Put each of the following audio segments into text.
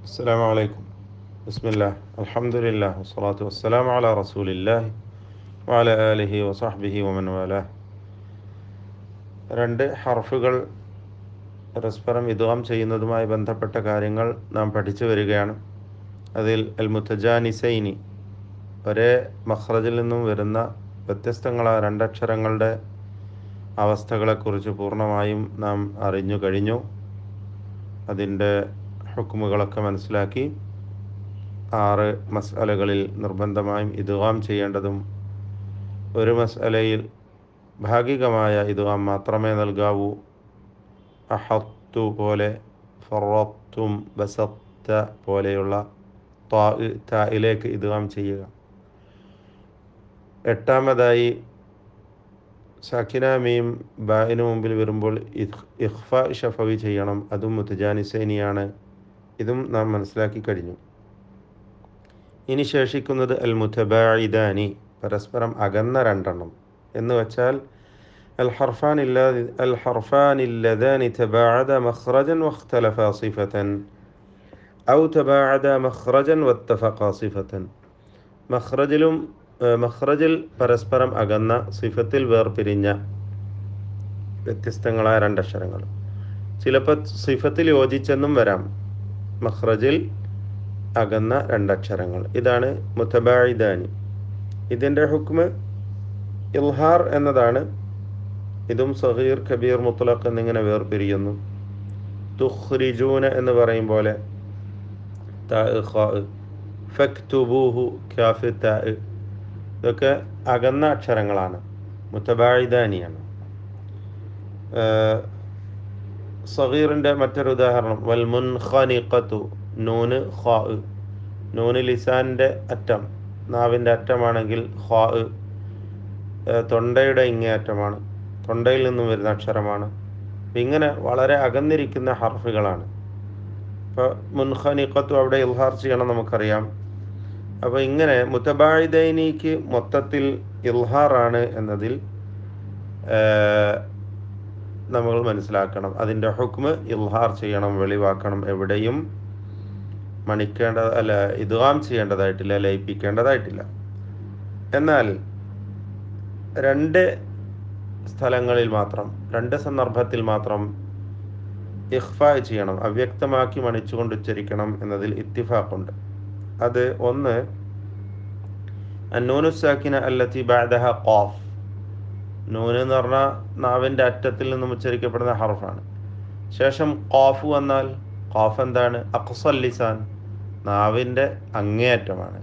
السلام عليكم. بسم الله الحمد لله والصلاة والسلام على رسول الله وعلى آله وصحبه ومن والاه. രണ്ട് ഹർഫുകൾ പരസ്പരം ഇദ്ഗാം ചെയ്യുന്നതുമായി ബന്ധപ്പെട്ട കാര്യങ്ങൾ നാം പഠിച്ചു വരികയാണ്. അതിൽ അൽ മുത്തജാനിസൈനി, ഒരേ മഖ്റജിൽ നിന്നും വരുന്ന വ്യത്യസ്തങ്ങളായ രണ്ടക്ഷരങ്ങളുടെ അവസ്ഥകളെക്കുറിച്ച് പൂർണ്ണമായും നാം അറിഞ്ഞു കഴിഞ്ഞു. അതിൻ്റെ ഹുക്മുകളൊക്കെ മനസ്സിലാക്കി. 6 മസ്അലകളിൽ നിർബന്ധമായും ഇദ്ഗാം ചെയ്യേണ്ടതും ഒരു മസ്അലയിൽ ഭാഗികമായ ഇദ്ഗാം മാത്രമേ നൽകാവൂ. അഹത്തു പോലെ, ഫറത്തും, ബസത്ത പോലെയുള്ള തായിലേക്ക് ഇദ്ഗാം ചെയ്യുക. 8ാമതായി സാക്കിന മീം ബായിന് മുമ്പിൽ വരുമ്പോൾ ഇഖ്ഫ ഷഫവി ചെയ്യണം. അതും മുത്തജാനിസൈനിയാണ്. ഇതും നാം മനസ്സിലാക്കി കഴിഞ്ഞു. ഇനി ശേഷിക്കുന്നത് അൽ മുതബാഇദാനി, പരസ്പരം അകന്ന രണ്ടെണ്ണം എന്ന് വച്ചാൽ അൽ ഹർഫാനില്ലദാനി തബാഅദ മഖ്റജൻ വഖ്തലഫ സിഫതൻ ഔ തബാഅദ മഖ്റജൻ വത്തഫഖ സിഫതൻ. മഖ്റജിൽ പരസ്പരം അകന്ന, സിഫത്തിൽ വേർപിരിഞ്ഞ വ്യത്യസ്തങ്ങളായ രണ്ടക്ഷരങ്ങൾ. ചിലപ്പോൾ സിഫത്തിൽ യോജിച്ചെന്നും വരാം. മഖ്റജിൽ അകന്ന രണ്ടക്ഷരങ്ങൾ, ഇതാണ് മുതബാഇദാനി. ഇതിൻ്റെ ഹുക്മ് ഇൽഹാർ എന്നതാണ്. ഇതും സഗീർ, കബീർ, മുത്ലഖ് എന്നിങ്ങനെ വേർപിരിയുന്നു. തുഖ്രിജൂന എന്ന് പറയും പോലെ താ, ഖാ, ഫക്തുബൂഹു, കാഫ്, താ, ഇതൊക്കെ അകന്ന അക്ഷരങ്ങളാണ്, മുതബാഇദാനിയാണ്. സഗീറിൻ്റെ മറ്റൊരു ഉദാഹരണം വൽ മുൻഖനിഖത്തു, നൂന് ഖാ, നൂന് ലിസാനിൻ്റെ അറ്റം, നാവിൻ്റെ അറ്റമാണെങ്കിൽ ഖാ തൊണ്ടയുടെ ഇങ്ങേ അറ്റമാണ്, തൊണ്ടയിൽ നിന്നും വരുന്ന അക്ഷരമാണ്. ഇങ്ങനെ വളരെ അകന്നിരിക്കുന്ന ഹർഫുകളാണ്. ഇപ്പോൾ മുൻഖനിഖത്തു അവിടെ ഇൽഹാർ ചെയ്യണം, നമുക്കറിയാം. അപ്പോൾ ഇങ്ങനെ മുതബാഇദൈനിക്ക് മൊത്തത്തിൽ ഇൽഹാറാണ് എന്നതിൽ നമ്മൾ മനസ്സിലാക്കണം. അതിൻ്റെ ഹുക്മ് ഇൽഹാർ ചെയ്യണം, വെളിവാക്കണം. എവിടെയും ഇദ്ഗാം ചെയ്യേണ്ടതായിട്ടില്ല, ലയിപ്പിക്കേണ്ടതായിട്ടില്ല. എന്നാൽ 2 സ്ഥലങ്ങളിൽ മാത്രം, 2 സന്ദർഭത്തിൽ മാത്രം ഇഖ്ഫാ ചെയ്യണം, അവ്യക്തമാക്കി മണിച്ചുകൊണ്ട് ഉച്ചരിക്കണം എന്നതിൽ ഇത്തിഫാഖുണ്ട്. അത് ഒന്ന്, അന്നൂനു സാക്കിന അല്ലത്തി ബഅദഹ ഖാഫ്. നൂന് എന്ന് പറഞ്ഞാൽ നാവിൻ്റെ അറ്റത്തിൽ നിന്നും ഉച്ചരിക്കപ്പെടുന്ന ഹർഫാണ്. ശേഷം ഖാഫ് വന്നാൽ, ഖാഫ് എന്താണ്? അഖ്സൽ ലിസാൻ, നാവിൻ്റെ അങ്ങേയറ്റമാണ്.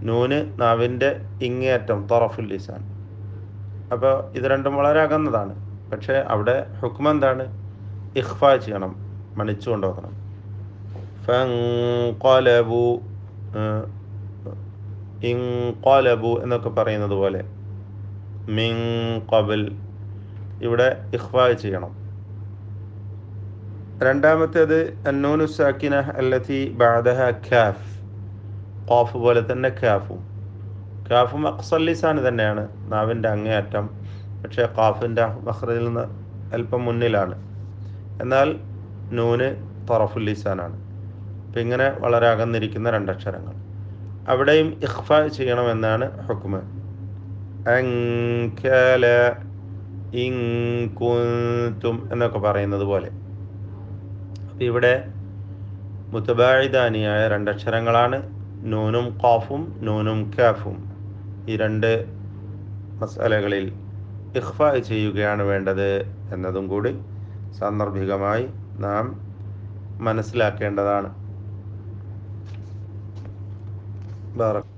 നൂന് നാവിൻ്റെ ഇങ്ങേയറ്റം, തറഫുൽ ലിസാൻ. അപ്പോൾ ഇത് രണ്ടും വളരെ അകന്നതാണ്. പക്ഷേ അവിടെ ഹുക്മ എന്താണ്? ഇഖ്ഫാ ചെയ്യണം, മണിച്ചു കൊണ്ടുപോകണം. ഫൻഖലബു, ഇൻഖലബു എന്നൊക്കെ പറയുന്നത് പോലെ മിൻ ഖബൽ, ഇവിടെ ഇഖ്ഫാ ചെയ്യണം. രണ്ടാമത്തേത് അന്നൂനു സാക്കിന അല്ലത്തി ബഅദഹ കാഫ്. ഖാഫ് പോലെ തന്നെ കാഫും അഖ്സൽ ലിസാൻ തന്നെയാണ്, നാവിൻ്റെ അങ്ങേയറ്റം. പക്ഷേ ഖാഫിൻ്റെ മഖ്റജിൽ നിന്ന് അല്പം മുന്നിലാണ്. എന്നാൽ നൂന് തറഫുൽ ലിസാനാണ്. അപ്പം ഇങ്ങനെ വളരെ അകന്നിരിക്കുന്ന രണ്ടക്ഷരങ്ങൾ, അവിടെയും ഇഖ്ഫാ ചെയ്യണമെന്നാണ് ഹുക്മ്. അൻകല, ഇൻ കുൻതും എന്നൊക്കെ പറയുന്നത് പോലെ. അപ്പം ഇവിടെ മുതബാഇദാനിയായ രണ്ടക്ഷരങ്ങളാണ് നൂനും ഖാഫും, നൂനും കാഫും. ഈ 2 മസ്അലകളിൽ ഇഖ്ഫാ ചെയ്യുകയാണ് വേണ്ടത് എന്നതും കൂടി സാന്ദർഭികമായി നാം മനസ്സിലാക്കേണ്ടതാണ്. ബാറക്